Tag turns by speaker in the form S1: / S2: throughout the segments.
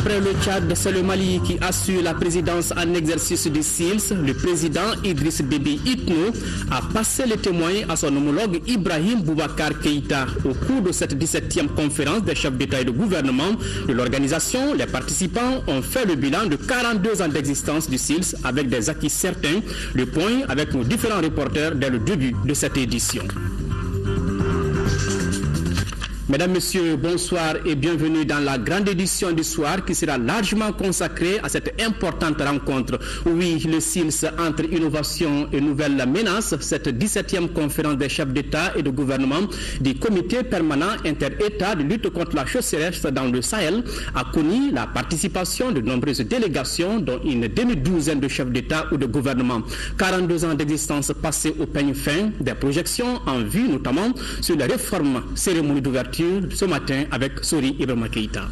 S1: Après le Tchad, c'est le Mali qui assure la présidence en exercice du SILS. Le président Idriss Déby Itno a passé le témoin à son homologue Ibrahim Boubacar Keïta. Au cours de cette 17e conférence des chefs d'État et de gouvernement de l'organisation, les participants ont fait le bilan de 42 ans d'existence du SILS avec des acquis certains. Le point avec nos différents reporters dès le début de cette édition. Mesdames, Messieurs, bonsoir et bienvenue dans la grande édition du soir qui sera largement consacrée à cette importante rencontre. Oui, le SILS entre innovation et nouvelles menaces, cette 17e conférence des chefs d'État et de gouvernement du comité permanent inter-État de lutte contre la sécheresse dans le Sahel a connu la participation de nombreuses délégations, dont une demi-douzaine de chefs d'État ou de gouvernement. 42 ans d'existence passés au peigne fin, des projections en vue notamment sur les réformes, cérémonie d'ouverture ce matin avec Sori Ibrahima Keïta.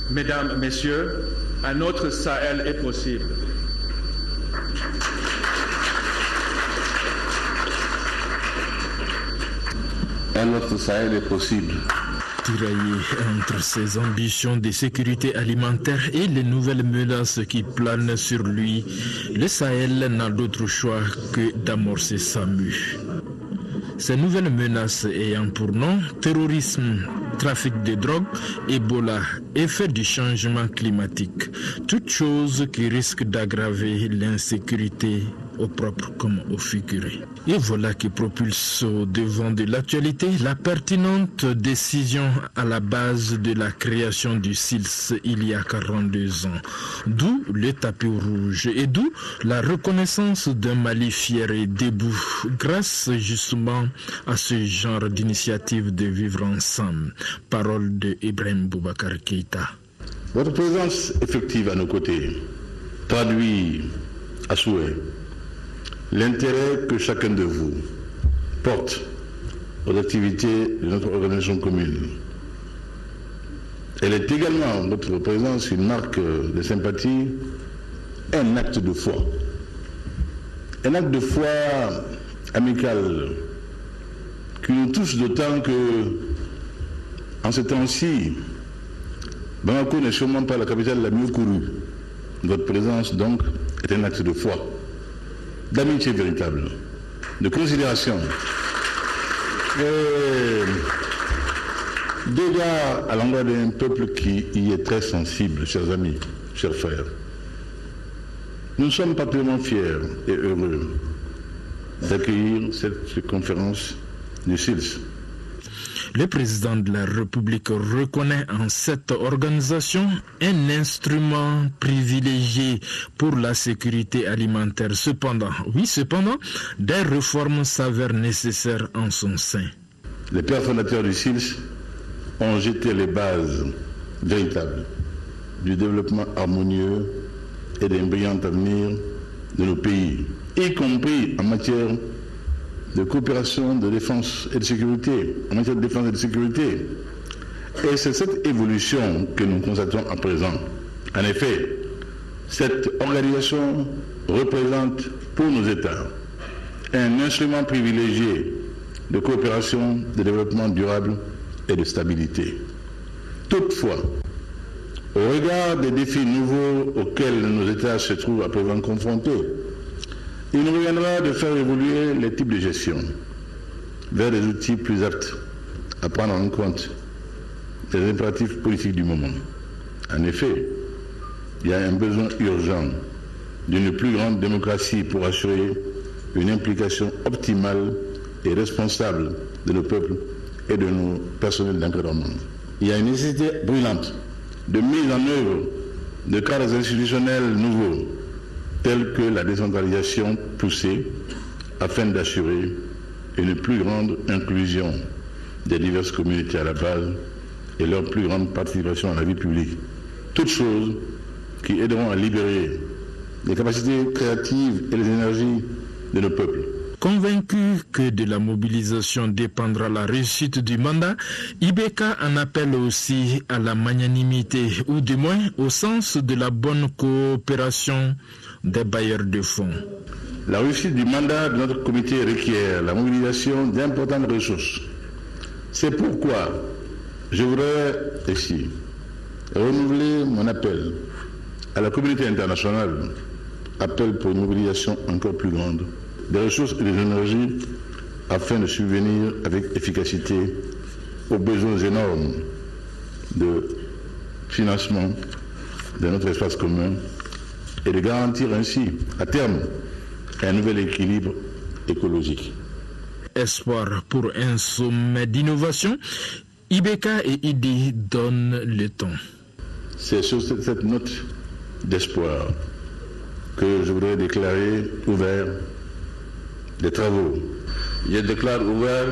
S2: Mesdames, Messieurs, un autre Sahel est possible.
S3: Un autre Sahel est possible.
S4: Tiraillé entre ses ambitions de sécurité alimentaire et les nouvelles menaces qui planent sur lui, le Sahel n'a d'autre choix que d'amorcer sa mue. Ces nouvelles menaces ayant pour nom terrorisme, trafic de drogue, Ebola, effet du changement climatique, toutes choses qui risquent d'aggraver l'insécurité au propre comme au figuré. Et voilà qui propulse au devant de l'actualité la pertinente décision à la base de la création du SILS il y a 42 ans. D'où le tapis rouge et d'où la reconnaissance d'un Mali fier et debout grâce justement à ce genre d'initiative de vivre ensemble. Parole de Ibrahim Boubacar Keïta.
S3: Votre présence effective à nos côtés traduit à souhait l'intérêt que chacun de vous porte aux activités de notre organisation commune. Elle est également, notre présence, une marque de sympathie, un acte de foi. Un acte de foi amical qui nous touche d'autant que, en ce temps-ci, Bamako n'est sûrement pas la capitale la mieux courue. Votre présence, donc, est un acte de foi, d'amitié véritable, de considération, d'égard à l'endroit d'un peuple qui y est très sensible, chers amis, chers frères. Nous sommes particulièrement fiers et heureux d'accueillir cette conférence du SILS.
S4: Le président de la République reconnaît en cette organisation un instrument privilégié pour la sécurité alimentaire. Cependant, des réformes s'avèrent nécessaires en son sein.
S3: Les pères fondateurs du SILS ont jeté les bases véritables du développement harmonieux et d'un brillant avenir de nos pays, y compris en matière de coopération de défense et de sécurité, en matière de défense et de sécurité. Et c'est cette évolution que nous constatons à présent. En effet, cette organisation représente pour nos États un instrument privilégié de coopération, de développement durable et de stabilité. Toutefois, au regard des défis nouveaux auxquels nos États se trouvent à présent confrontés, il nous reviendra de faire évoluer les types de gestion vers des outils plus aptes à prendre en compte les impératifs politiques du moment. En effet, il y a un besoin urgent d'une plus grande démocratie pour assurer une implication optimale et responsable de nos peuples et de nos personnels d'encadrement. Il y a une nécessité brûlante de mise en œuvre de cadres institutionnels nouveaux tels que la décentralisation poussée afin d'assurer une plus grande inclusion des diverses communautés à la base et leur plus grande participation à la vie publique. Toutes choses qui aideront à libérer les capacités créatives et les énergies de nos peuples.
S4: Convaincu que de la mobilisation dépendra la réussite du mandat, Ibeka en appelle aussi à la magnanimité, ou du moins au sens de la bonne coopération des bailleurs de fonds.
S3: La réussite du mandat de notre comité requiert la mobilisation d'importantes ressources C'est pourquoi je voudrais ici renouveler mon appel à la communauté internationale, appel pour une mobilisation encore plus grande des ressources et des énergies afin de subvenir avec efficacité aux besoins énormes de financement de notre espace commun et de garantir ainsi, à terme, un nouvel équilibre écologique.
S4: Espoir pour un sommet d'innovation, IBK et IDI donnent le ton.
S3: C'est sur cette note d'espoir que je voudrais déclarer ouvert les travaux.
S5: Je déclare ouvert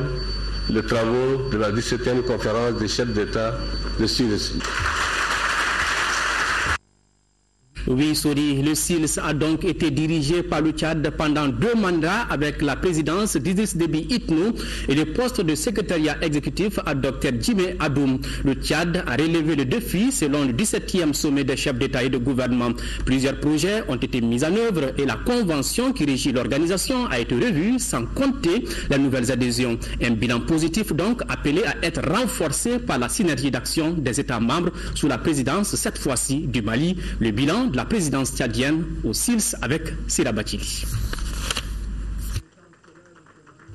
S5: les travaux de la 17e conférence des chefs d'État de SILS.
S1: Oui, Sori, le SILS a donc été dirigé par le Tchad pendant 2 mandats avec la présidence d'Idriss Déby Itno et le poste de secrétariat exécutif à Dr Djimé Adoum. Le Tchad a relevé le défi selon le 17e sommet des chefs d'État et de gouvernement. Plusieurs projets ont été mis en œuvre et la convention qui régit l'organisation a été revue sans compter les nouvelles adhésions. Un bilan positif donc appelé à être renforcé par la synergie d'action des États membres sous la présidence cette fois-ci du Mali. Le bilan de la présidence tchadienne au SILS avec Sira Bachili.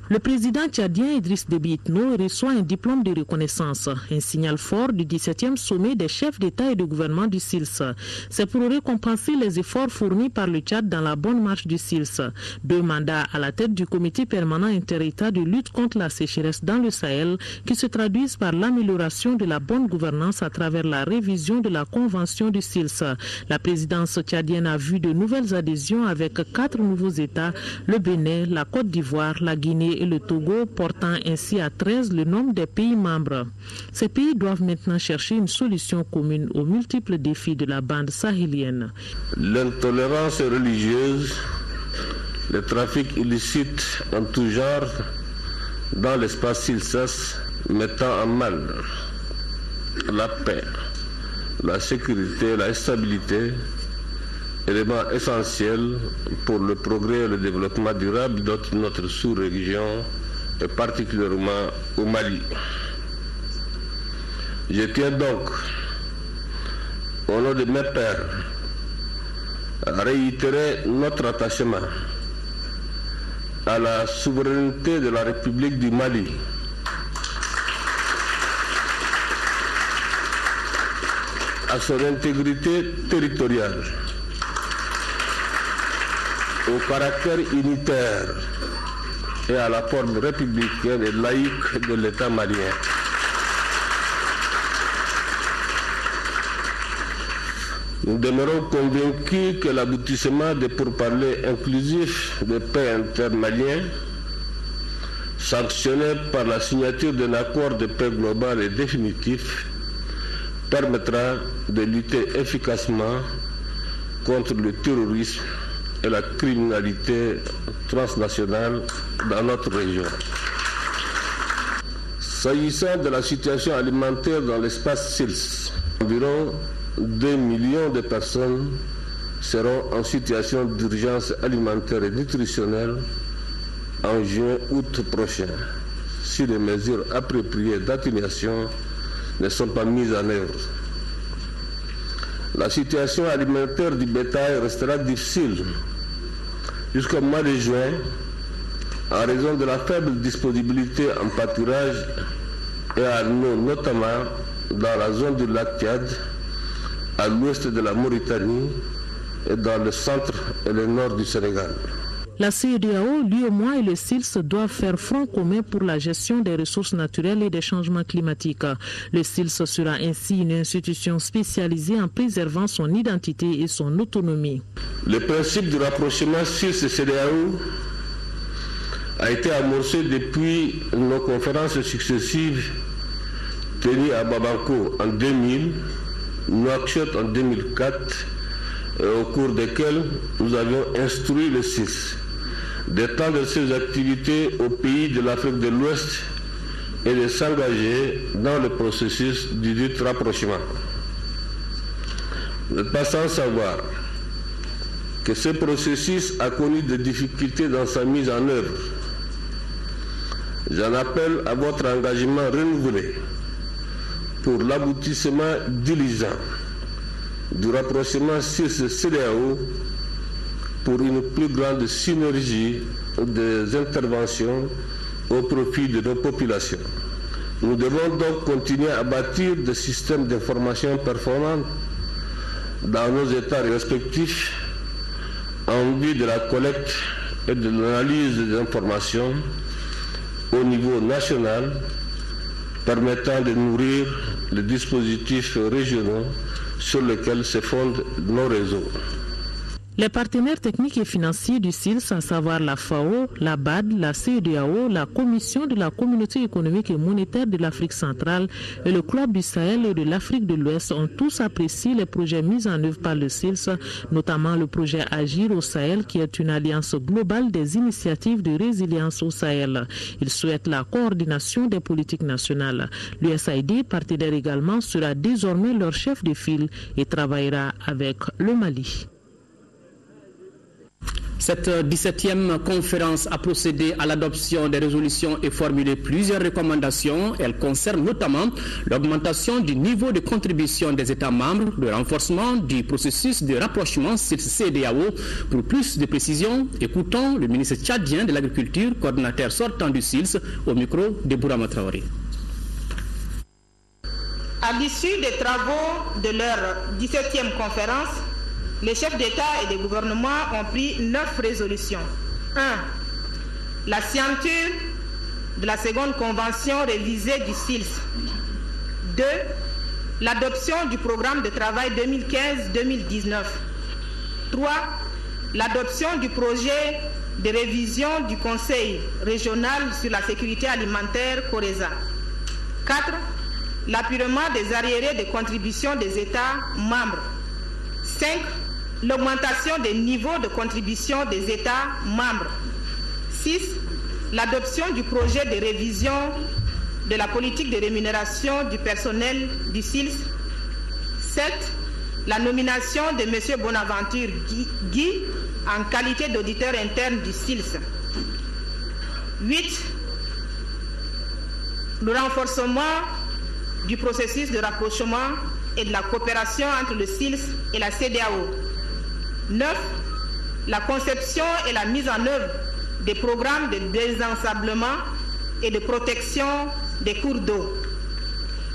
S6: Le président tchadien Idriss Déby Itno reçoit un diplôme de reconnaissance, un signal fort du 17e sommet des chefs d'État et de gouvernement du SILS. C'est pour récompenser les efforts fournis par le Tchad dans la bonne marche du SILS. 2 mandats à la tête du comité permanent inter-État de lutte contre la sécheresse dans le Sahel qui se traduisent par l'amélioration de la bonne gouvernance à travers la révision de la convention du SILS. La présidence tchadienne a vu de nouvelles adhésions avec 4 nouveaux États, le Bénin, la Côte d'Ivoire, la Guinée et le Togo, portant ainsi à 13 le nombre des pays membres. Ces pays doivent maintenant chercher une solution commune aux multiples défis de la bande sahélienne.
S5: L'intolérance religieuse, le trafic illicite en tout genre dans l'espace SILS mettant en mal la paix, la sécurité, la stabilité, élément essentiel pour le progrès et le développement durable de notre sous-région et particulièrement au Mali. Je tiens donc, au nom de mes pairs, à réitérer notre attachement à la souveraineté de la République du Mali, à son intégrité territoriale, au caractère unitaire et à la forme républicaine et laïque de l'État malien. Nous demeurons convaincus que l'aboutissement des pourparlers inclusifs de paix intermalien, sanctionné par la signature d'un accord de paix global et définitif, permettra de lutter efficacement contre le terrorisme et la criminalité transnationale dans notre région. S'agissant de la situation alimentaire dans l'espace SILS, environ 2 millions de personnes seront en situation d'urgence alimentaire et nutritionnelle en juin-août prochain, si les mesures appropriées d'atténuation ne sont pas mises en œuvre. La situation alimentaire du bétail restera difficile jusqu'au mois de juin en raison de la faible disponibilité en pâturage et à l'eau, notamment dans la zone du lac Tchad, à l'ouest de la Mauritanie et dans le centre et le nord du Sénégal.
S6: La CEDEAO, l'UEMOA et le SILS doivent faire front commun pour la gestion des ressources naturelles et des changements climatiques. Le SILS sera ainsi une institution spécialisée en préservant son identité et son autonomie.
S5: Le principe du rapprochement SILS-CEDEAO a été amorcé depuis nos conférences successives tenues à Bamako en 2000, Nouakchott en 2004, au cours desquelles nous avions instruit le SILS d'étendre ses activités aux pays de l'Afrique de l'Ouest et de s'engager dans le processus du dit rapprochement. Vous n'êtes pas sans savoir que ce processus a connu des difficultés dans sa mise en œuvre. J'en appelle à votre engagement renouvelé pour l'aboutissement diligent du rapprochement sur ce CEDEAO pour une plus grande synergie des interventions au profit de nos populations. Nous devons donc continuer à bâtir des systèmes d'information performants dans nos États respectifs en vue de la collecte et de l'analyse des informations au niveau national permettant de nourrir les dispositifs régionaux sur lesquels se fondent nos réseaux.
S6: Les partenaires techniques et financiers du SILS, à savoir la FAO, la BAD, la CEDEAO, la Commission de la Communauté économique et monétaire de l'Afrique centrale et le Club du Sahel et de l'Afrique de l'Ouest ont tous apprécié les projets mis en œuvre par le SILS, notamment le projet Agir au Sahel qui est une alliance globale des initiatives de résilience au Sahel. Ils souhaitent la coordination des politiques nationales. L'USAID, partenaire également, sera désormais leur chef de file et travaillera avec le Mali.
S1: Cette 17e conférence a procédé à l'adoption des résolutions et formulé plusieurs recommandations. Elles concernent notamment l'augmentation du niveau de contribution des États membres, le renforcement du processus de rapprochement CEDEAO. Pour plus de précisions, écoutons le ministre tchadien de l'Agriculture, coordinateur sortant du SILS, au micro de Bourama Traoré.
S7: À l'issue des travaux de leur 17e conférence, les chefs d'État et de gouvernement ont pris 9 résolutions. 1. La signature de la seconde convention révisée du SILS. 2. L'adoption du programme de travail 2015-2019. 3. L'adoption du projet de révision du Conseil régional sur la sécurité alimentaire CORESA. 4. L'apurement des arriérés de contribution des États membres. 5. L'augmentation des niveaux de contribution des États membres. 6. L'adoption du projet de révision de la politique de rémunération du personnel du SILS. 7. La nomination de M. Bonaventure Guy en qualité d'auditeur interne du SILS. 8. Le renforcement du processus de rapprochement et de la coopération entre le SILS et la CEDEAO. 9. La conception et la mise en œuvre des programmes de désensablement et de protection des cours d'eau.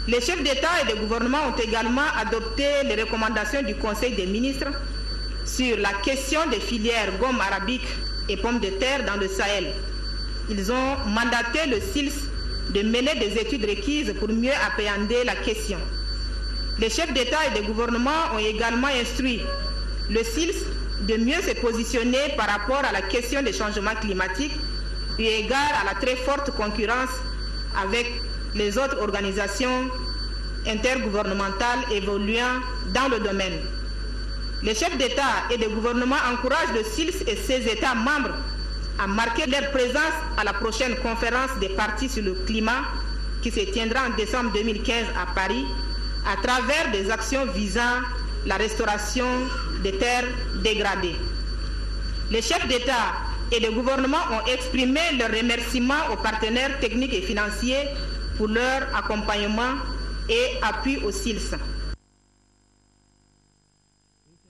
S7: Les chefs d'État et de gouvernement ont également adopté les recommandations du Conseil des ministres sur la question des filières gomme arabique et pommes de terre dans le Sahel. Ils ont mandaté le SILS de mener des études requises pour mieux appréhender la question. Les chefs d'État et de gouvernement ont également instruit le SILS de mieux se positionner par rapport à la question des changements climatiques, eu égard à la très forte concurrence avec les autres organisations intergouvernementales évoluant dans le domaine. Les chefs d'État et de gouvernement encouragent le SILS et ses États membres à marquer leur présence à la prochaine conférence des partis sur le climat qui se tiendra en décembre 2015 à Paris à travers des actions visant la restauration des terres dégradées. Les chefs d'État et de gouvernement ont exprimé leur remerciement aux partenaires techniques et financiers pour leur accompagnement et appui au SILS.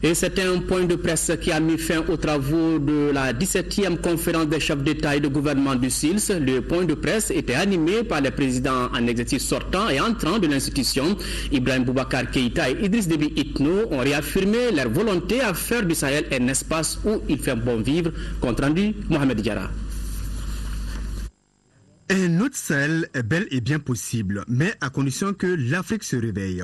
S1: Et c'était un point de presse qui a mis fin aux travaux de la 17e conférence des chefs d'État et de gouvernement du SILS. Le point de presse était animé par les présidents en exercice sortant et entrant de l'institution. Ibrahim Boubacar Keïta et Idriss Déby Itno ont réaffirmé leur volonté à faire du Sahel un espace où il fait bon vivre. Compte rendu, Mohamed Diarra.
S8: Un autre Sahel est bel et bien possible, mais à condition que l'Afrique se réveille.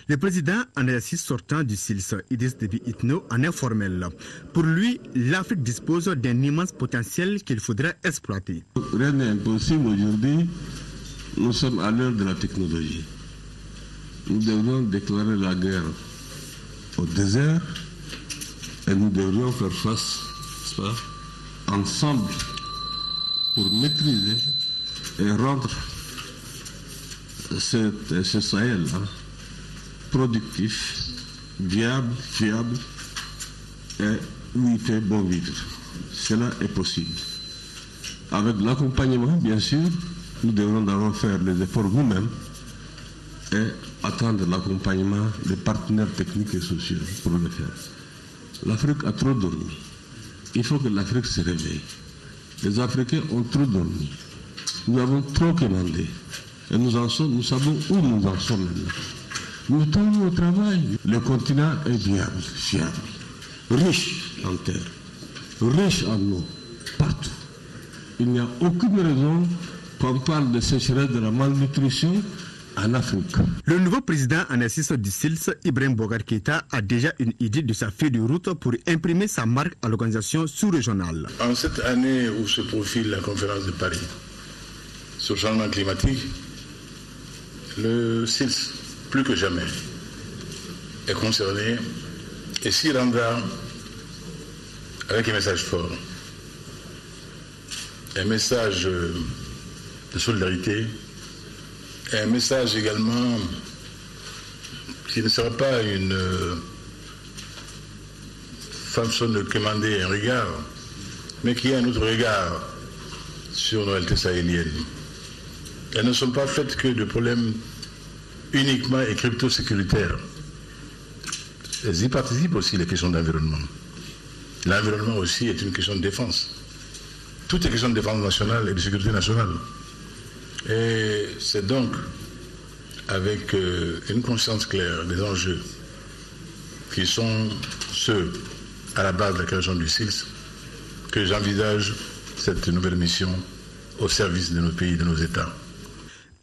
S8: Le président en exercice sortant du SILS, Idriss Déby Itno, en est formel. Pour lui, l'Afrique dispose d'un immense potentiel qu'il faudrait exploiter.
S5: Rien n'est impossible aujourd'hui. Nous sommes à l'heure de la technologie. Nous devons déclarer la guerre au désert et nous devrions faire face, n'est-ce pas, ensemble pour maîtriser et rendre ce Sahel productif, viable, fiable et où il fait bon vivre. Cela est possible. Avec l'accompagnement, bien sûr, nous devons d'abord faire les efforts nous-mêmes et attendre l'accompagnement des partenaires techniques et sociaux pour le faire. L'Afrique a trop dormi. Il faut que l'Afrique se réveille. Les Africains ont trop dormi. Nous avons trop commandé. Et nous savons où nous en sommes maintenant. Nous tournons au travail. Le continent est viable, fiable, riche en terre, riche en eau, partout. Il n'y a aucune raison qu'on parle de sécheresse, de la malnutrition en Afrique.
S8: Le nouveau président en exercice du SILS, Ibrahim Boubacar Keïta, a déjà une idée de sa feuille de route pour imprimer sa marque à l'organisation sous-régionale.
S3: En cette année où se profile la conférence de Paris sur le changement climatique, le SILS, plus que jamais, est concerné et s'y rendra avec un message fort, un message de solidarité, et un message également qui ne sera pas une façon de commander un regard, mais qui est un autre regard sur nos réalités sahéliennes. Elles ne sont pas faites que de problèmes uniquement et crypto-sécuritaires. Elles y participent aussi les questions d'environnement. L'environnement aussi est une question de défense. Tout est question de défense nationale et de sécurité nationale. Et c'est donc avec une conscience claire des enjeux qui sont ceux à la base de la création du SILS que j'envisage cette nouvelle mission au service de nos pays, de nos États.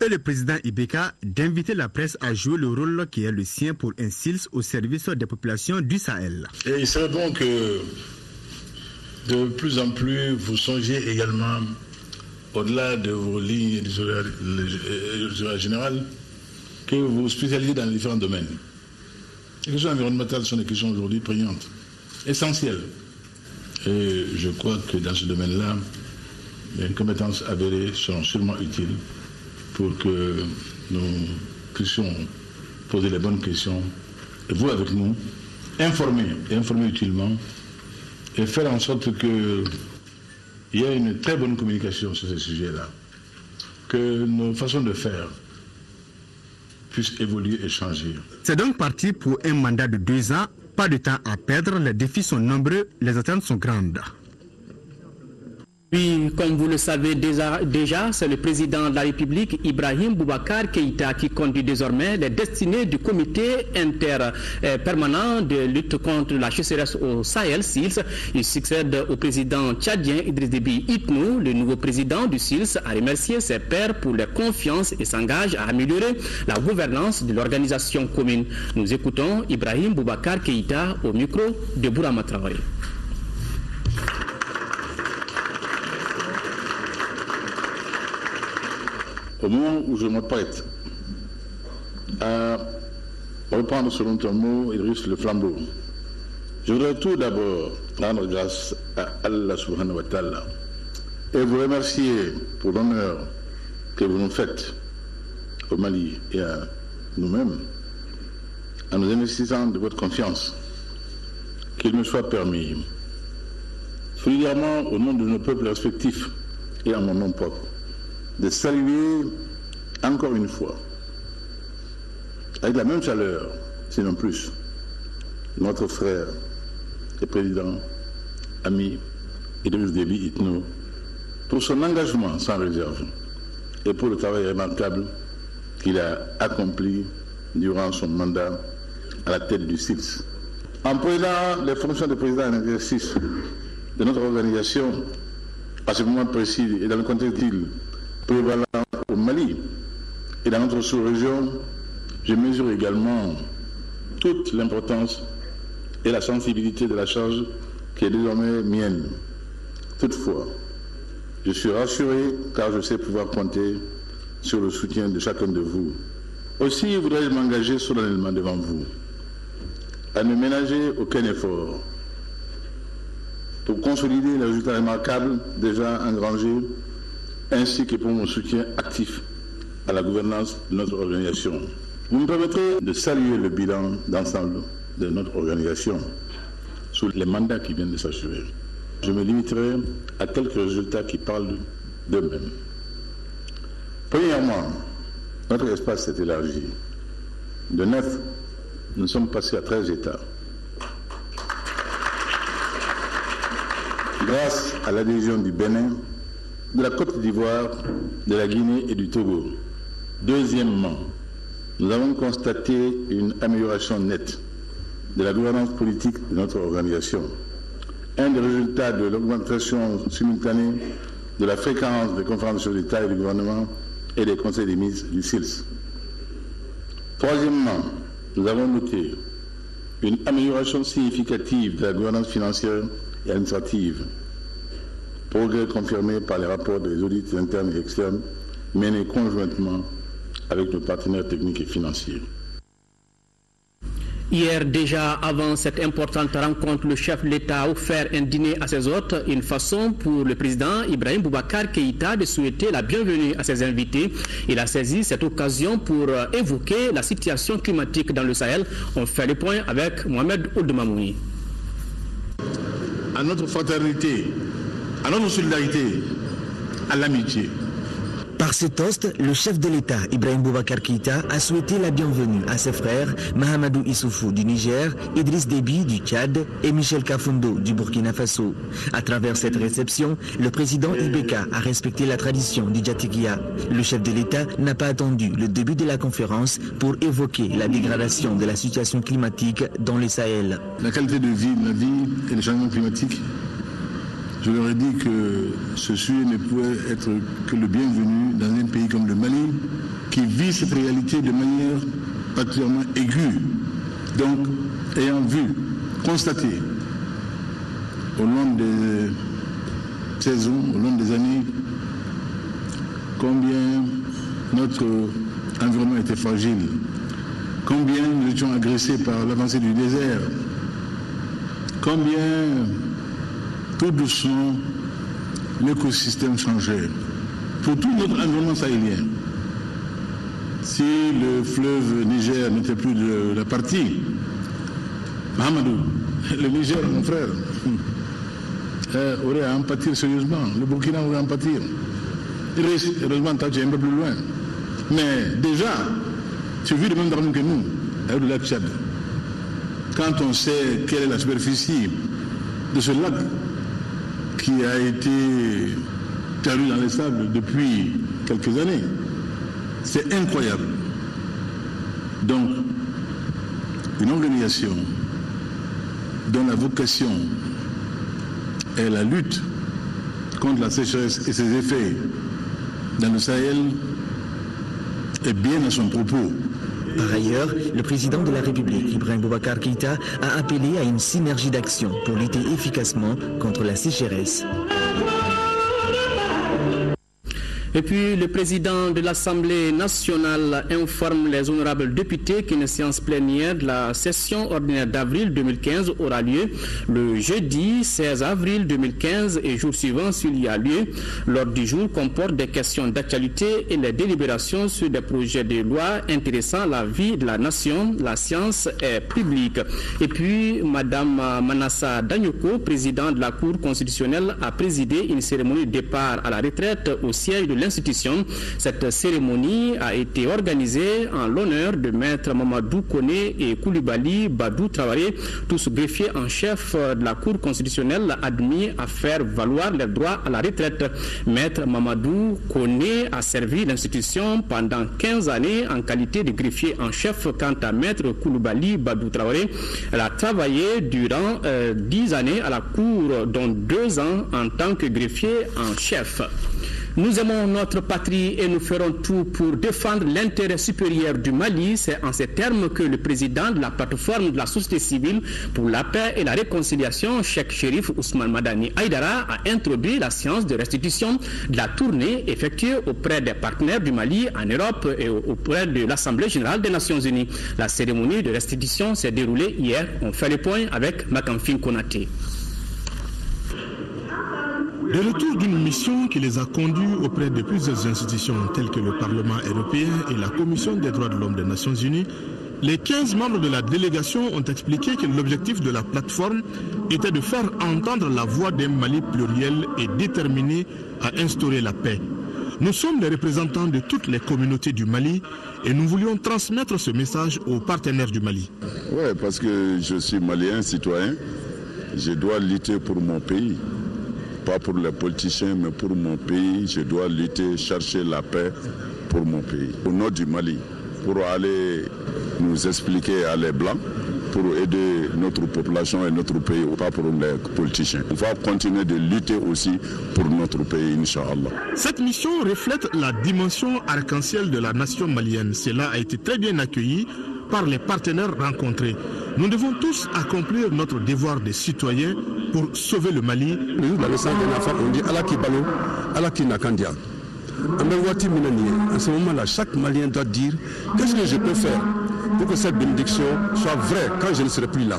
S8: Et le président Ibeka d'inviter la presse à jouer le rôle qui est le sien pour un SILS au service des populations du Sahel.
S3: Et il serait bon que de plus en plus vous songiez également, au-delà de vos lignes éditoriales générales, que vous vous spécialisez dans les différents domaines. Les questions environnementales sont des questions aujourd'hui prégnantes, essentielles. Et je crois que dans ce domaine-là, les compétences avérées seront sûrement utiles pour que nous puissions poser les bonnes questions, et vous avec nous, informer utilement, et faire en sorte qu'il y ait une très bonne communication sur ces sujets-là, que nos façons de faire puissent évoluer et changer.
S8: C'est donc parti pour un mandat de 2 ans, pas de temps à perdre, les défis sont nombreux, les attentes sont grandes.
S1: Oui, comme vous le savez déjà, c'est le président de la République, Ibrahim Boubacar Keïta, qui conduit désormais les destinées du comité interpermanent de lutte contre la sécheresse au Sahel, SILS. Il succède au président tchadien Idriss Déby Itno. Le nouveau président du SILS a remercié ses pairs pour leur confiance et s'engage à améliorer la gouvernance de l'organisation commune. Nous écoutons Ibrahim Boubacar Keïta au micro de Bourama Traoré.
S3: Au moment où je m'apprête à reprendre selon ton mot, Idriss, le flambeau, je voudrais tout d'abord rendre grâce à Allah subhanahu wa ta'ala et vous remercier pour l'honneur que vous nous faites au Mali et à nous-mêmes en nous investissant de votre confiance. Qu'il me soit permis, solidairement au nom de nos peuples respectifs et en mon nom propre, de saluer encore une fois, avec la même chaleur, sinon plus, notre frère et président, ami Idriss Déby Itno, pour son engagement sans réserve et pour le travail remarquable qu'il a accompli durant son mandat à la tête du SILS. En prenant les fonctions de président en exercice de notre organisation, à ce moment précis et dans le contexte prévalant au Mali et dans notre sous-région, je mesure également toute l'importance et la sensibilité de la charge qui est désormais mienne. Toutefois, je suis rassuré car je sais pouvoir compter sur le soutien de chacun de vous. Aussi voudrais-je m'engager solennellement devant vous à ne ménager aucun effort pour consolider les résultats remarquables déjà engrangés ainsi que pour mon soutien actif à la gouvernance de notre organisation. Vous me permettrez de saluer le bilan d'ensemble de notre organisation sous les mandats qui viennent de s'assurer. Je me limiterai à quelques résultats qui parlent d'eux-mêmes. Premièrement, notre espace s'est élargi. De 9, nous sommes passés à 13 États. Grâce à l'adhésion du Bénin, de la Côte d'Ivoire, de la Guinée et du Togo. Deuxièmement, nous avons constaté une amélioration nette de la gouvernance politique de notre organisation. Un des résultats de l'augmentation simultanée de la fréquence des conférences d'État et du gouvernement et des conseils des ministres du SILS. Troisièmement, nous avons noté une amélioration significative de la gouvernance financière et administrative, progrès confirmé par les rapports des audits internes et externes menés conjointement avec nos partenaires techniques et financiers.
S1: Hier déjà, avant cette importante rencontre, le chef de l'État a offert un dîner à ses hôtes, une façon pour le président Ibrahim Boubacar Keïta de souhaiter la bienvenue à ses invités. Il a saisi cette occasion pour évoquer la situation climatique dans le Sahel. On fait le point avec Mohamed Oudemamouni.
S3: À notre fraternité, à notre solidarité, à l'amitié.
S9: Par ce toast, le chef de l'État, Ibrahim Boubacar Keïta, a souhaité la bienvenue à ses frères Mahamadou Issoufou du Niger, Idriss Déby du Tchad et Michel Kafundo du Burkina Faso. À travers cette réception, le président Ibeka a respecté la tradition du Djatigia. Le chef de l'État n'a pas attendu le début de la conférence pour évoquer la dégradation de la situation climatique dans le Sahel.
S3: La qualité de vie et le changement climatique. Je leur ai dit que ce sujet ne pouvait être que le bienvenu dans un pays comme le Mali, qui vit cette réalité de manière particulièrement aiguë. Donc, ayant vu, constaté, au long des saisons, au long des années, combien notre environnement était fragile, combien nous étions agressés par l'avancée du désert, combien tout doucement, l'écosystème changeait. Pour tout notre environnement sahélien, si le fleuve Niger n'était plus de la partie, Mahamadou, le Niger, mon frère, aurait à en pâtir sérieusement. Le Burkina aurait à en pâtir. Il reste, heureusement, tu es un peu plus loin. Mais déjà, tu vis le même drame que nous, avec le lac Tchad. Quand on sait quelle est la superficie de ce lac, qui a été perdu dans les sables depuis quelques années. C'est incroyable. Donc, une organisation dont la vocation est la lutte contre la sécheresse et ses effets dans le Sahel est bien à son propos.
S9: Par ailleurs, le président de la République, Ibrahim Boubacar Keïta, a appelé à une synergie d'action pour lutter efficacement contre la sécheresse.
S1: Et puis, le président de l'Assemblée nationale informe les honorables députés qu'une séance plénière de la session ordinaire d'avril 2015 aura lieu le jeudi 16 avril 2015 et jour suivant s'il y a lieu. L'ordre du jour comporte des questions d'actualité et les délibérations sur des projets de loi intéressant la vie de la nation, la science et publique. Et puis, Madame Manassa Danyoko, présidente de la Cour constitutionnelle, a présidé une cérémonie de départ à la retraite au siège de l'institution. Cette cérémonie a été organisée en l'honneur de Maître Mamadou Koné et Koulibaly Badou Traoré, tous greffiers en chef de la Cour constitutionnelle admis à faire valoir leurs droits à la retraite. Maître Mamadou Koné a servi l'institution pendant 15 années en qualité de greffier en chef. Quant à Maître Koulibaly Badou Traoré, elle a travaillé durant 10 années à la Cour, dont 2 ans en tant que greffier en chef. Nous aimons notre patrie et nous ferons tout pour défendre l'intérêt supérieur du Mali. C'est en ces termes que le président de la plateforme de la société civile pour la paix et la réconciliation, Cheikh Chérif Ousmane Madani Aïdara, a introduit la séance de restitution de la tournée effectuée auprès des partenaires du Mali en Europe et auprès de l'Assemblée générale des Nations unies. La cérémonie de restitution s'est déroulée hier. On fait le point avec Makamfin Konaté.
S10: Le retour d'une mission qui les a conduits auprès de plusieurs institutions telles que le Parlement européen et la Commission des droits de l'homme des Nations unies, les 15 membres de la délégation ont expliqué que l'objectif de la plateforme était de faire entendre la voix d'un Mali pluriel et déterminé à instaurer la paix. Nous sommes les représentants de toutes les communautés du Mali et nous voulions transmettre ce message aux partenaires du Mali.
S3: Oui, parce que je suis malien, citoyen. Je dois lutter pour mon pays. Pas pour les politiciens, mais pour mon pays. Je dois lutter, chercher la paix pour mon pays. Au nord du Mali, pour aller nous expliquer à les Blancs, pour aider notre population et notre pays, pas pour les politiciens. On va continuer de lutter aussi pour notre pays, Inch'Allah.
S10: Cette mission reflète la dimension arc-en-ciel de la nation malienne. Cela a été très bien accueilli par les partenaires rencontrés. Nous devons tous accomplir notre devoir de citoyens pour sauver le Mali.
S11: Dans le sens d'un enfant, on dit Allah qui balo, Allah qui nakandia. En ce moment-là, chaque Malien doit dire qu'est-ce que je peux faire pour que cette bénédiction soit vraie quand je ne serai plus là.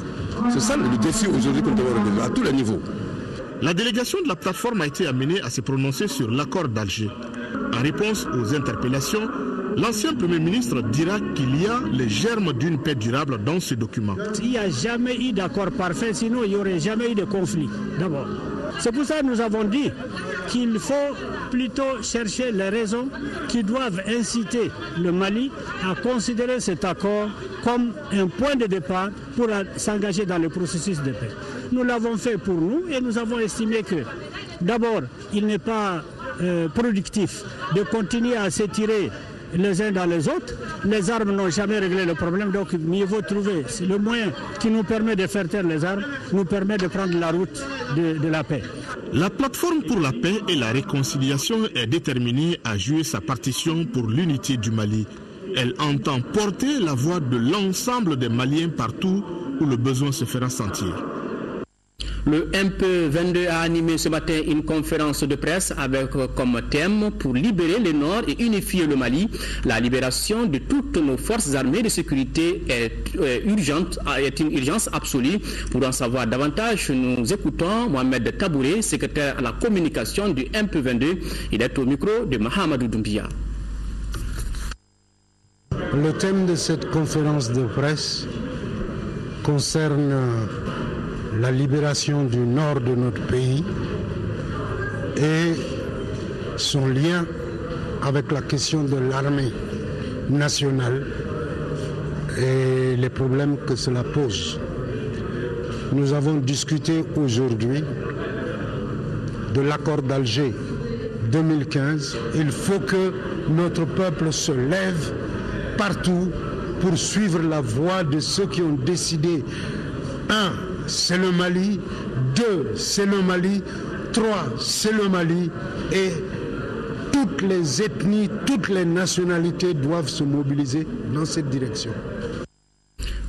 S11: C'est ça le défi aujourd'hui qu'on doit relever à tous les niveaux.
S10: La délégation de la plateforme a été amenée à se prononcer sur l'accord d'Alger. En réponse aux interpellations, l'ancien Premier ministre dira qu'il y a les germes d'une paix durable dans ce document.
S12: Il n'y a jamais eu d'accord parfait, sinon il n'y aurait jamais eu de conflit. D'abord. C'est pour ça que nous avons dit qu'il faut plutôt chercher les raisons qui doivent inciter le Mali à considérer cet accord comme un point de départ pour s'engager dans le processus de paix. Nous l'avons fait pour nous et nous avons estimé que d'abord, il n'est pas productif de continuer à s'étirer les uns dans les autres. Les armes n'ont jamais réglé le problème, donc mieux vaut trouver le moyen qui nous permet de faire taire les armes, nous permet de prendre la route de la paix.
S10: La plateforme pour la paix et la réconciliation est déterminée à jouer sa partition pour l'unité du Mali. Elle entend porter la voix de l'ensemble des Maliens partout où le besoin se fera sentir.
S1: Le MP22 a animé ce matin une conférence de presse avec comme thème pour libérer le Nord et unifier le Mali. La libération de toutes nos forces armées de sécurité est une urgence absolue. Pour en savoir davantage, nous écoutons Mohamed Tabouré, secrétaire à la communication du MP22. Il est au micro de Mahamadou Doumbia.
S13: Le thème de cette conférence de presse concerne la libération du nord de notre pays et son lien avec la question de l'armée nationale et les problèmes que cela pose. Nous avons discuté aujourd'hui de l'accord d'Alger 2015. Il faut que notre peuple se lève partout pour suivre la voie de ceux qui ont décidé. 1. C'est le Mali, 2, c'est le Mali, 3, c'est le Mali, et toutes les ethnies, toutes les nationalités doivent se mobiliser dans cette direction.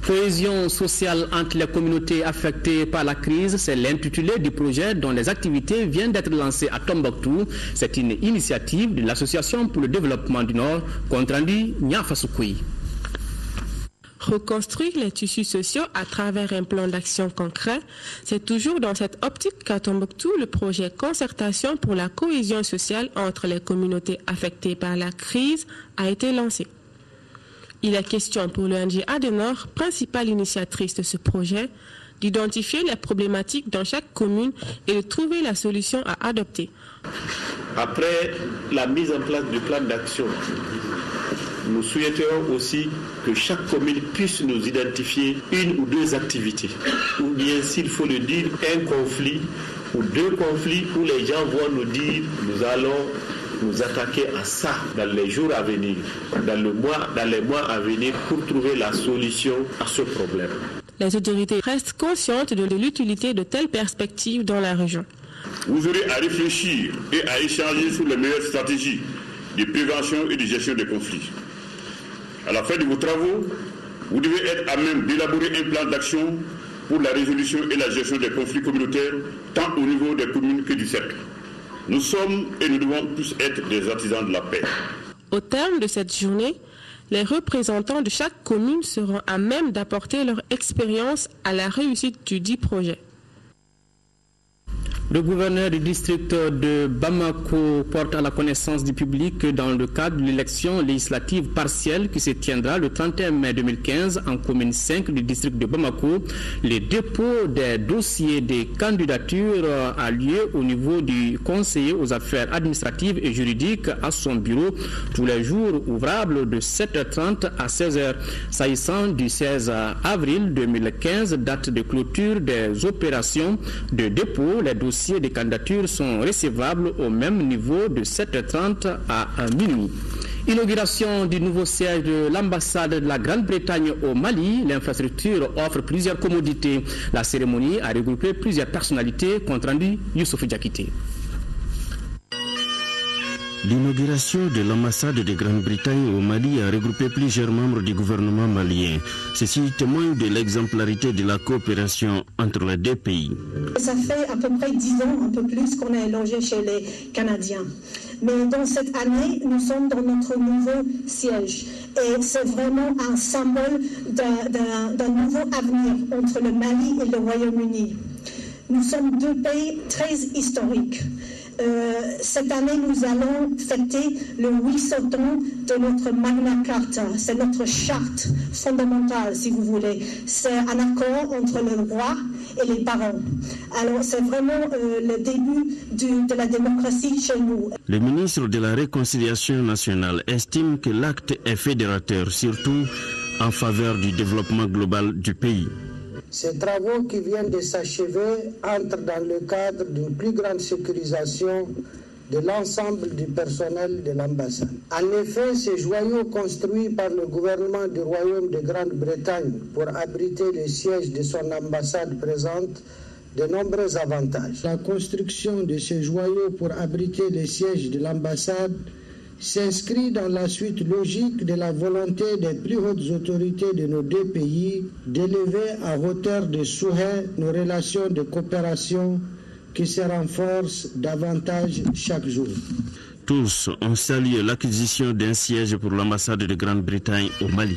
S1: Cohésion sociale entre les communautés affectées par la crise, c'est l'intitulé du projet dont les activités viennent d'être lancées à Tombouctou. C'est une initiative de l'Association pour le développement du Nord, compte rendu Niafa Soukoui.
S14: Reconstruire les tissus sociaux à travers un plan d'action concret, c'est toujours dans cette optique qu'à Tombouctou, le projet Concertation pour la cohésion sociale entre les communautés affectées par la crise a été lancé. Il est question pour l'ONG Adenor, principale initiatrice de ce projet, d'identifier les problématiques dans chaque commune et de trouver la solution à adopter.
S15: Après la mise en place du plan d'action, nous souhaiterons aussi que chaque commune puisse nous identifier une ou deux activités, ou bien, s'il faut le dire, un conflit ou deux conflits où les gens vont nous dire nous allons nous attaquer à ça dans les jours à venir, dans les mois à venir pour trouver la solution à ce problème.
S14: Les autorités restent conscientes de l'utilité de telles perspectives dans la région.
S16: Vous aurez à réfléchir et à échanger sur les meilleures stratégies de prévention et de gestion des conflits. À la fin de vos travaux, vous devez être à même d'élaborer un plan d'action pour la résolution et la gestion des conflits communautaires, tant au niveau des communes que du cercle. Nous sommes et nous devons tous être des artisans de la paix.
S14: Au terme de cette journée, les représentants de chaque commune seront à même d'apporter leur expérience à la réussite du dit projet.
S1: Le gouverneur du district de Bamako porte à la connaissance du public que dans le cadre de l'élection législative partielle qui se tiendra le 31 mai 2015 en commune 5 du district de Bamako, le dépôt des dossiers des candidatures a lieu au niveau du conseiller aux affaires administratives et juridiques à son bureau tous les jours ouvrables de 7h30 à 16h. S'agissant du 16 avril 2015, date de clôture des opérations de dépôt, les dossiers des candidatures sont recevables au même niveau de 7h30 à minuit. Inauguration du nouveau siège de l'ambassade de la Grande-Bretagne au Mali. L'infrastructure offre plusieurs commodités. La cérémonie a regroupé plusieurs personnalités. Compte rendu Youssouf Diakité.
S17: L'inauguration de l'ambassade de Grande-Bretagne au Mali a regroupé plusieurs membres du gouvernement malien. Ceci témoigne de l'exemplarité de la coopération entre les deux pays.
S18: Ça fait à peu près 10 ans, un peu plus, qu'on est logé chez les Canadiens. Mais dans cette année, nous sommes dans notre nouveau siège. Et c'est vraiment un symbole d'un nouveau avenir entre le Mali et le Royaume-Uni. Nous sommes deux pays très historiques. Cette année, nous allons fêter le 800 ans de notre Magna Carta. C'est notre charte fondamentale, si vous voulez. C'est un accord entre le roi et les barons. Alors, c'est vraiment le début de la démocratie chez nous.
S17: Le ministre de la Réconciliation nationale estime que l'acte est fédérateur, surtout en faveur du développement global du pays.
S19: Ces travaux qui viennent de s'achever entrent dans le cadre d'une plus grande sécurisation de l'ensemble du personnel de l'ambassade. En effet, ces joyaux construits par le gouvernement du Royaume de Grande-Bretagne pour abriter le siège de son ambassade présentent de nombreux avantages. La construction de ces joyaux pour abriter le siège de l'ambassade s'inscrit dans la suite logique de la volonté des plus hautes autorités de nos deux pays d'élever à hauteur de souhait nos relations de coopération qui se renforcent davantage chaque jour.
S17: Tous ont salué l'acquisition d'un siège pour l'ambassade de Grande-Bretagne au Mali.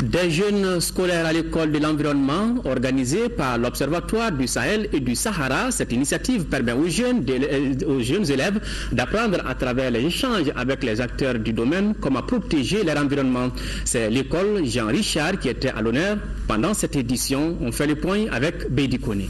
S1: Des jeunes scolaires à l'école de l'environnement organisés par l'Observatoire du Sahel et du Sahara. Cette initiative permet aux jeunes élèves d'apprendre à travers les échanges avec les acteurs du domaine comment protéger leur environnement. C'est l'école Jean Richard qui était à l'honneur pendant cette édition. On fait le point avec Beidi Koné.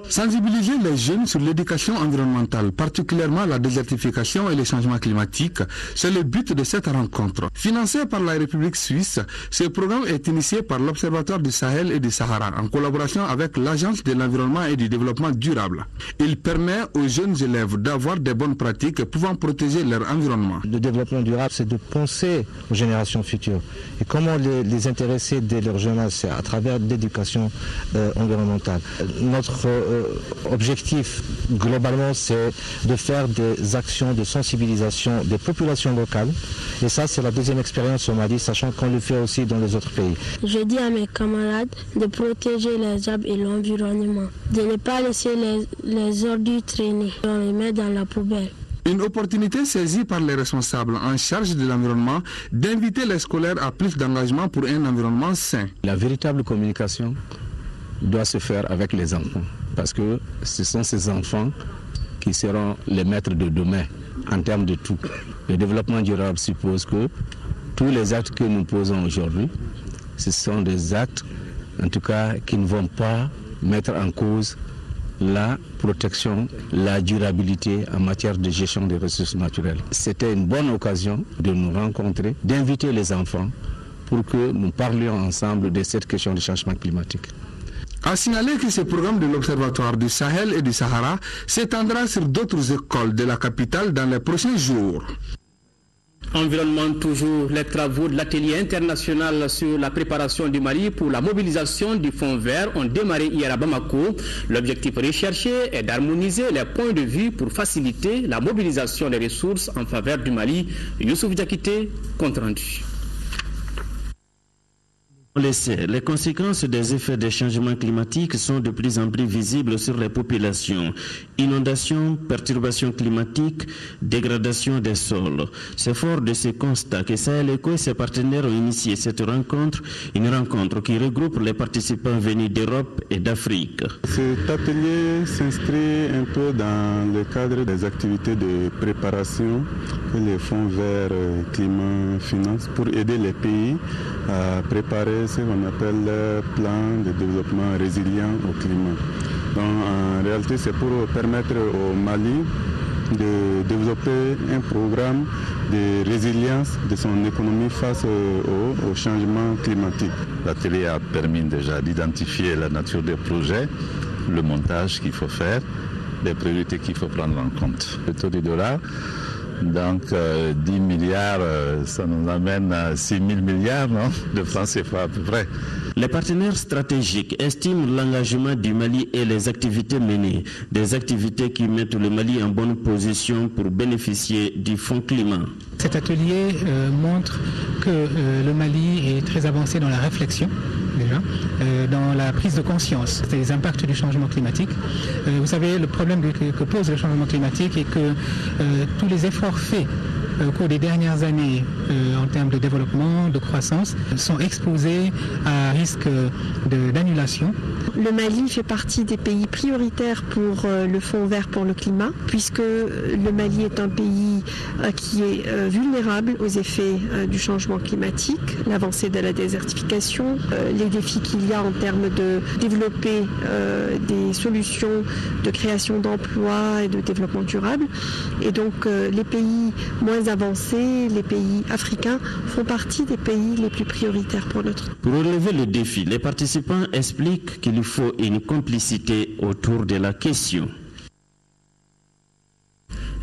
S20: Sensibiliser les jeunes sur l'éducation environnementale, particulièrement la désertification et les changements climatiques, c'est le but de cette rencontre. Financé par la République suisse, ce programme est initié par l'Observatoire du Sahel et du Sahara en collaboration avec l'Agence de l'environnement et du développement durable. Il permet aux jeunes élèves d'avoir des bonnes pratiques pouvant protéger leur environnement.
S21: Le développement durable, c'est de penser aux générations futures et comment les intéresser dès leur jeunesse à travers l'éducation environnementale. Notre objectif globalement, c'est de faire des actions de sensibilisation des populations locales, et ça c'est la deuxième expérience au Mali, sachant qu'on le fait aussi dans les autres pays.
S22: Je dis à mes camarades de protéger les arbres et l'environnement, de ne pas laisser les ordures traîner, on les met dans la poubelle.
S20: Une opportunité saisie par les responsables en charge de l'environnement d'inviter les scolaires à plus d'engagement pour un environnement sain.
S23: La véritable communication doit se faire avec les enfants, parce que ce sont ces enfants qui seront les maîtres de demain en termes de tout. Le développement durable suppose que tous les actes que nous posons aujourd'hui, ce sont des actes, en tout cas, qui ne vont pas mettre en cause la protection, la durabilité en matière de gestion des ressources naturelles. C'était une bonne occasion de nous rencontrer, d'inviter les enfants pour que nous parlions ensemble de cette question du changement climatique.
S20: À signaler que ce programme de l'Observatoire du Sahel et du Sahara s'étendra sur d'autres écoles de la capitale dans les prochains jours.
S1: Environnement toujours, les travaux de l'atelier international sur la préparation du Mali pour la mobilisation du Fonds vert ont démarré hier à Bamako. L'objectif recherché est d'harmoniser les points de vue pour faciliter la mobilisation des ressources en faveur du Mali. Youssouf Diakité, compte rendu.
S17: On le sait, les conséquences des effets des changements climatiques sont de plus en plus visibles sur les populations. Inondations, perturbations climatiques, dégradation des sols. C'est fort de ce constat que Sahel Eco et ses partenaires ont initié cette rencontre, une rencontre qui regroupe les participants venus d'Europe et d'Afrique.
S2: Cet atelier s'inscrit un peu dans le cadre des activités de préparation que les fonds verts climat finance pour aider les pays à préparer ce qu'on appelle le plan de développement résilient au climat. Donc, en réalité, c'est pour permettre au Mali de développer un programme de résilience de son économie face au changement climatique.
S4: L'atelier a permis déjà d'identifier la nature des projets, le montage qu'il faut faire, les priorités qu'il faut prendre en compte. Le taux du dollar, donc 10 milliards, ça nous amène à 6 000 milliards non, de francs CFA à peu près.
S17: Les partenaires stratégiques estiment l'engagement du Mali et les activités menées, des activités qui mettent le Mali en bonne position pour bénéficier du fonds climat.
S6: Cet atelier montre que le Mali est très avancé dans la réflexion, déjà, dans la prise de conscience des impacts du changement climatique. Vous savez, le problème que pose le changement climatique est que tous les efforts faits au cours des dernières années en termes de développement, de croissance, sont exposés à risque d'annulation.
S24: Le Mali fait partie des pays prioritaires pour le Fonds vert pour le climat, puisque le Mali est un pays qui est vulnérable aux effets du changement climatique, l'avancée de la désertification, les défis qu'il y a en termes de développer des solutions de création d'emplois et de développement durable. Et donc les pays moins avancés, les pays africains, font partie des pays les plus prioritaires pour notre.
S17: Pour relever le défi, les participants expliquent qu'il faut une complicité autour de la question.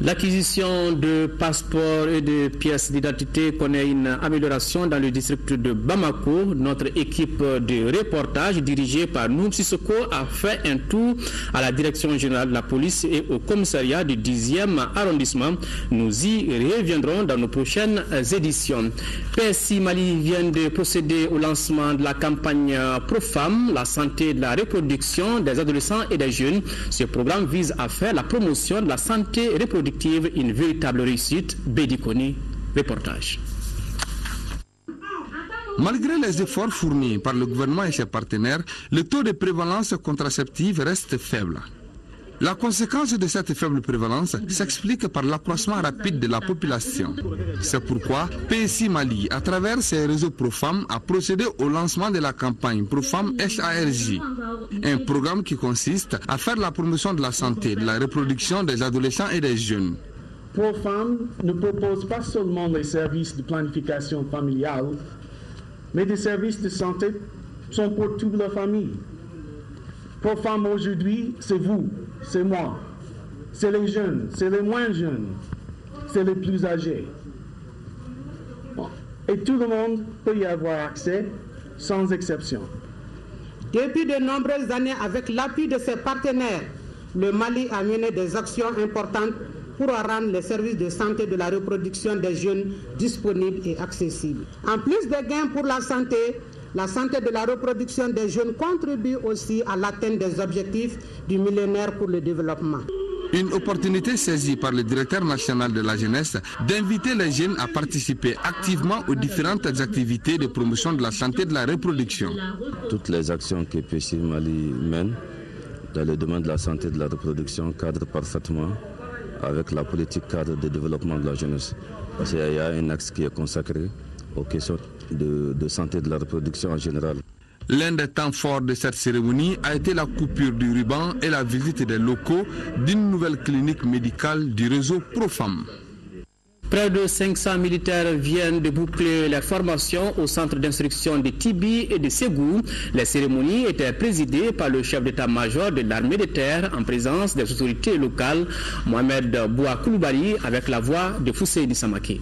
S1: L'acquisition de passeports et de pièces d'identité connaît une amélioration dans le district de Bamako. Notre équipe de reportage dirigée par Noum Sissoko a fait un tour à la direction générale de la police et au commissariat du 10e arrondissement. Nous y reviendrons dans nos prochaines éditions. PSI Mali vient de procéder au lancement de la campagne Pro-Femmes, la santé de la reproduction des adolescents et des jeunes. Ce programme vise à faire la promotion de la santé reproductive une véritable réussite. Bédiconi, reportage.
S20: Malgré les efforts fournis par le gouvernement et ses partenaires, le taux de prévalence contraceptive reste faible. La conséquence de cette faible prévalence s'explique par l'accroissement rapide de la population. C'est pourquoi PSI Mali, à travers ses réseaux Pro-Femmes, a procédé au lancement de la campagne Pro-Femmes SARJ, un programme qui consiste à faire la promotion de la santé, de la reproduction des adolescents et des jeunes.
S25: Pro-Femmes ne propose pas seulement les services de planification familiale, mais des services de santé sont pour toute la famille. Pro-Femmes aujourd'hui, c'est vous, c'est moi, c'est les jeunes, c'est les moins jeunes, c'est les plus âgés. Bon. Et tout le monde peut y avoir accès, sans exception.
S26: Depuis de nombreuses années, avec l'appui de ses partenaires, le Mali a mené des actions importantes pour rendre les services de santé de la reproduction des jeunes disponibles et accessibles. En plus des gains pour la santé de la reproduction des jeunes contribue aussi à l'atteinte des objectifs du millénaire pour le développement.
S20: Une opportunité saisie par le directeur national de la jeunesse d'inviter les jeunes à participer activement aux différentes activités de promotion de la santé de la reproduction.
S23: Toutes les actions que PSI Mali mène dans le domaine de la santé de la reproduction cadrent parfaitement avec la politique cadre de développement de la jeunesse. Il y a un axe qui est consacré aux questions de santé de la reproduction en général.
S20: L'un des temps forts de cette cérémonie a été la coupure du ruban et la visite des locaux d'une nouvelle clinique médicale du réseau Pro-Femmes.
S1: Près de 500 militaires viennent de boucler les formations au centre d'instruction de Tibi et de Ségou. Les cérémonies étaient présidées par le chef d'état-major de l'armée de terre en présence des autorités locales, Mohamed Boua Koulibaly, avec la voix de Fousseini Samake.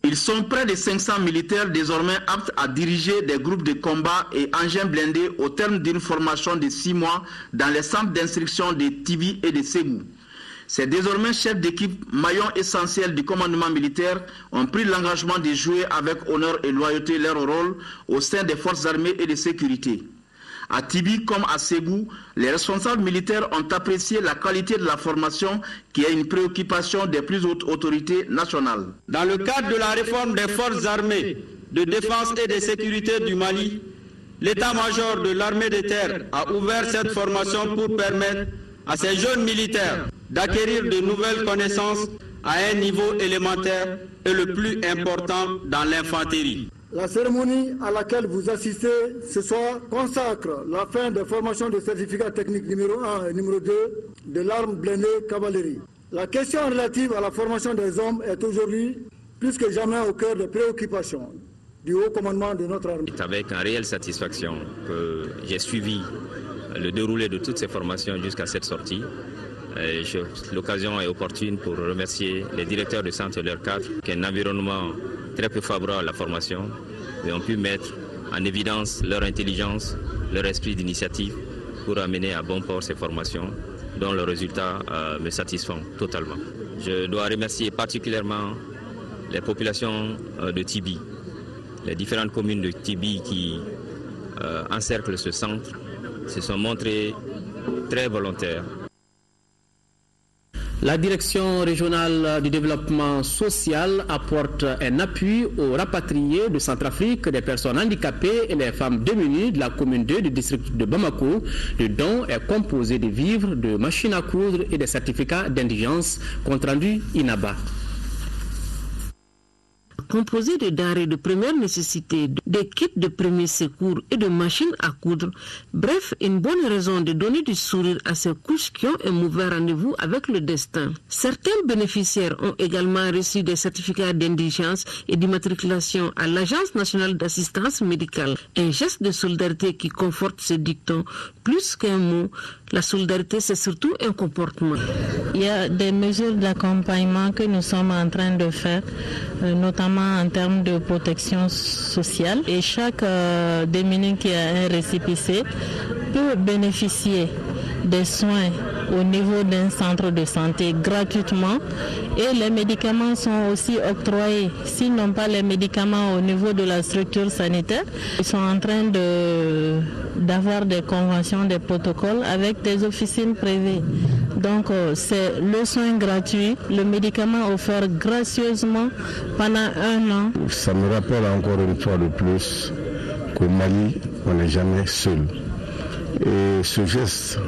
S27: Ils sont près de 500 militaires désormais aptes à diriger des groupes de combat et engins blindés au terme d'une formation de 6 mois dans les centres d'instruction de Tibi et de Ségou. Ces désormais chefs d'équipe, maillons essentiels du commandement militaire, ont pris l'engagement de jouer avec honneur et loyauté leur rôle au sein des forces armées et de sécurité. À Tibi comme à Ségou, les responsables militaires ont apprécié la qualité de la formation qui est une préoccupation des plus hautes autorités nationales.
S3: Dans le cadre de la réforme des forces armées de défense et de sécurité du Mali, l'état-major de l'armée de terre a ouvert cette formation pour permettre à ces jeunes militaires d'acquérir de nouvelles connaissances à un niveau élémentaire et le plus important dans l'infanterie.
S5: La cérémonie à laquelle vous assistez ce soir consacre la fin des formations de certificat technique numéro 1 et numéro 2 de l'arme blindée cavalerie. La question relative à la formation des hommes est aujourd'hui plus que jamais au cœur des préoccupations du haut commandement de notre armée.
S7: C'est avec une réelle satisfaction que j'ai suivi le déroulé de toutes ces formations jusqu'à cette sortie. L'occasion est opportune pour remercier les directeurs de centre et leurs cadres, qui est un environnement très peu favorable à la formation, et ont pu mettre en évidence leur intelligence, leur esprit d'initiative pour amener à bon port ces formations, dont le résultat me satisfont totalement. Je dois remercier particulièrement les populations de Tibi, les différentes communes de Tibi qui encerclent ce centre, se sont montrées très volontaires.
S1: La direction régionale du développement social apporte un appui aux rapatriés de Centrafrique des personnes handicapées et les femmes démunies de la commune 2 du district de Bamako. Le don est composé de vivres, de machines à coudre et de certificats d'indigence, compte rendu INABA.
S8: Composé de denrées de première nécessité, de kits de premiers secours et de machines à coudre. Bref, une bonne raison de donner du sourire à ces couches qui ont un mauvais rendez-vous avec le destin. Certains bénéficiaires ont également reçu des certificats d'indigence et d'immatriculation à l'Agence nationale d'assistance médicale. Un geste de solidarité qui conforte ce dicton. Plus qu'un mot, la solidarité, c'est surtout un comportement.
S9: Il y a des mesures d'accompagnement que nous sommes en train de faire, notamment en termes de protection sociale. Et chaque démuni qui a un récépissé peut bénéficier des soins au niveau d'un centre de santé gratuitement, et les médicaments sont aussi octroyés. S'ils n'ont pas les médicaments au niveau de la structure sanitaire, ils sont en train d'avoir des conventions, des protocoles avec des officines privées. Donc c'est le soin gratuit, le médicament offert gracieusement pendant 1 an.
S11: Ça me rappelle encore une fois de plus qu'au Mali, on n'est jamais seul. Et ce geste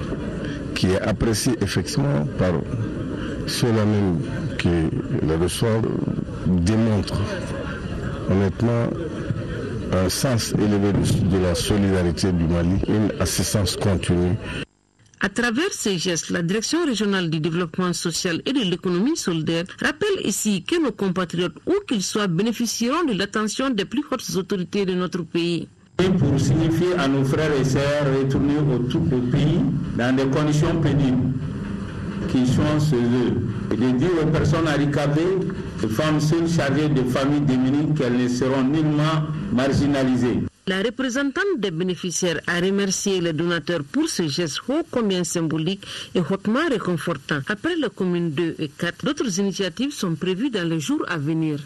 S11: qui est apprécié effectivement par ceux-là même qui le reçoivent démontre honnêtement un sens élevé de la solidarité du Mali, une assistance continue.
S8: À travers ces gestes, la Direction régionale du développement social et de l'économie solidaire rappelle ici que nos compatriotes, où qu'ils soient, bénéficieront de l'attention des plus hautes autorités de notre pays.
S3: Et pour signifier à nos frères et sœurs retournés au pays dans des conditions pénibles qui sont chez eux, et de dire aux personnes handicapées, aux femmes seules chargées de familles démunies, qu'elles ne seront nullement marginalisées.
S8: La représentante des bénéficiaires a remercié les donateurs pour ce geste ô combien symbolique et hautement réconfortant. Après les communes 2 et 4, d'autres initiatives sont prévues dans les jours à venir.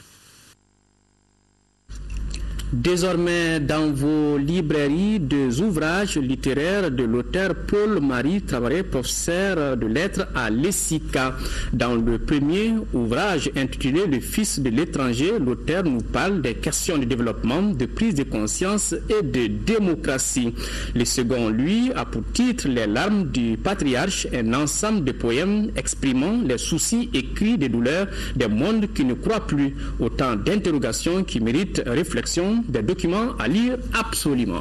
S1: Désormais, dans vos librairies, des ouvrages littéraires de l'auteur Paul-Marie Traoré, professeur de lettres à l'ESICA. Dans le premier ouvrage intitulé Le fils de l'étranger, l'auteur nous parle des questions de développement, de prise de conscience et de démocratie. Le second, lui, a pour titre Les larmes du patriarche, un ensemble de poèmes exprimant les soucis écrits des douleurs des mondes qui ne croient plus. Autant d'interrogations qui méritent réflexion, des documents à lire absolument.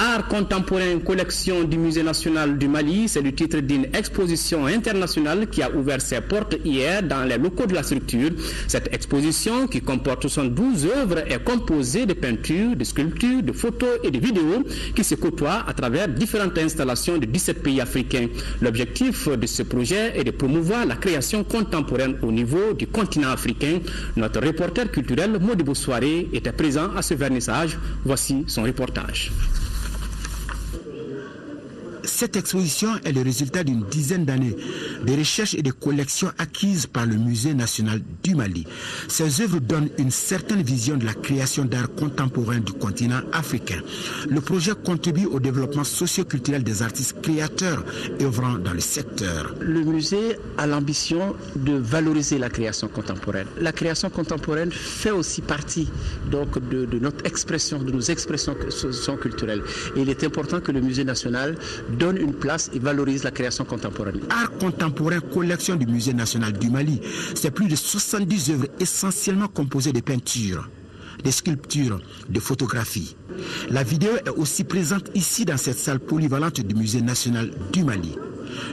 S1: Art contemporain, collection du Musée national du Mali, c'est le titre d'une exposition internationale qui a ouvert ses portes hier dans les locaux de la structure. Cette exposition, qui comporte 72 œuvres, est composée de peintures, de sculptures, de photos et de vidéos qui se côtoient à travers différentes installations de 17 pays africains. L'objectif de ce projet est de promouvoir la création contemporaine au niveau du continent africain. Notre reporter culturel Modibo Soiré était présent à ce vernissage. Voici son reportage.
S10: Cette exposition est le résultat d'une dizaine d'années de recherches et de collections acquises par le Musée national du Mali. Ces œuvres donnent une certaine vision de la création d'art contemporain du continent africain. Le projet contribue au développement socio-culturel des artistes créateurs œuvrant dans le secteur.
S12: Le musée a l'ambition de valoriser la création contemporaine. La création contemporaine fait aussi partie donc de notre expression, de nos expressions culturelles. Et il est important que le musée national donne une place et valorise la création contemporaine.
S10: Art contemporain, collection du Musée national du Mali, c'est plus de 70 œuvres essentiellement composées de peintures, de sculptures, de photographies. La vidéo est aussi présente ici dans cette salle polyvalente du Musée national du Mali.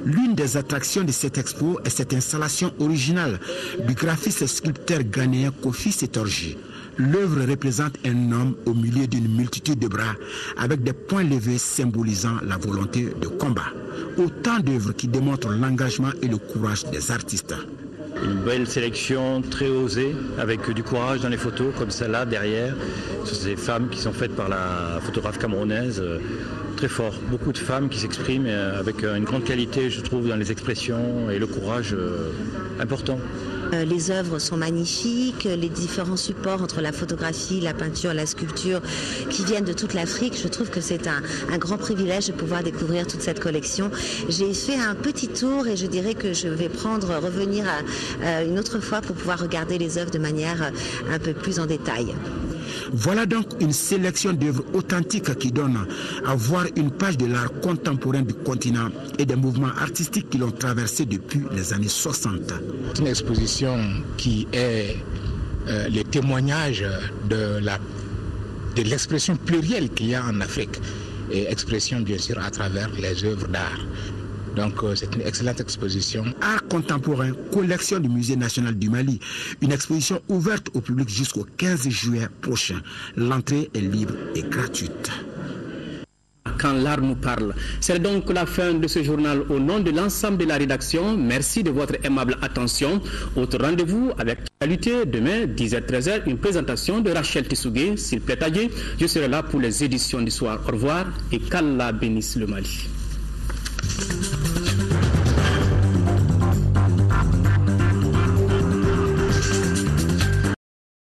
S10: L'une des attractions de cette expo est cette installation originale du graphiste et sculpteur ghanéen Kofi Setorji. L'œuvre représente un homme au milieu d'une multitude de bras avec des poings levés symbolisant la volonté de combat. Autant d'œuvres qui démontrent l'engagement et le courage des artistes.
S13: Une belle sélection très osée avec du courage dans les photos comme celle-là derrière. Ce sont des femmes qui sont faites par la photographe camerounaise. Très fort. Beaucoup de femmes qui s'expriment avec une grande qualité, je trouve, dans les expressions et le courage important.
S14: Les œuvres sont magnifiques, les différents supports entre la photographie, la peinture, la sculpture qui viennent de toute l'Afrique. Je trouve que c'est un grand privilège de pouvoir découvrir toute cette collection. J'ai fait un petit tour et je dirais que je vais revenir une autre fois pour pouvoir regarder les œuvres de manière un peu plus en détail.
S10: Voilà donc une sélection d'œuvres authentiques qui donne à voir une page de l'art contemporain du continent et des mouvements artistiques qui l'ont traversé depuis les années 60.
S15: C'est une exposition qui est le témoignage de l'expression plurielle qu'il y a en Afrique et expression bien sûr à travers les œuvres d'art. Donc c'est une excellente exposition.
S10: Art contemporain, collection du Musée national du Mali. Une exposition ouverte au public jusqu'au 15 juillet prochain. L'entrée est libre et gratuite.
S1: Quand l'art nous parle. C'est donc la fin de ce journal au nom de l'ensemble de la rédaction. Merci de votre aimable attention. Autre rendez-vous avec l'actualité demain 10h-13h, une présentation de Rachel Tissougué. S'il plaît à Dieu, je serai là pour les éditions du soir. Au revoir et qu'Allah bénisse le Mali.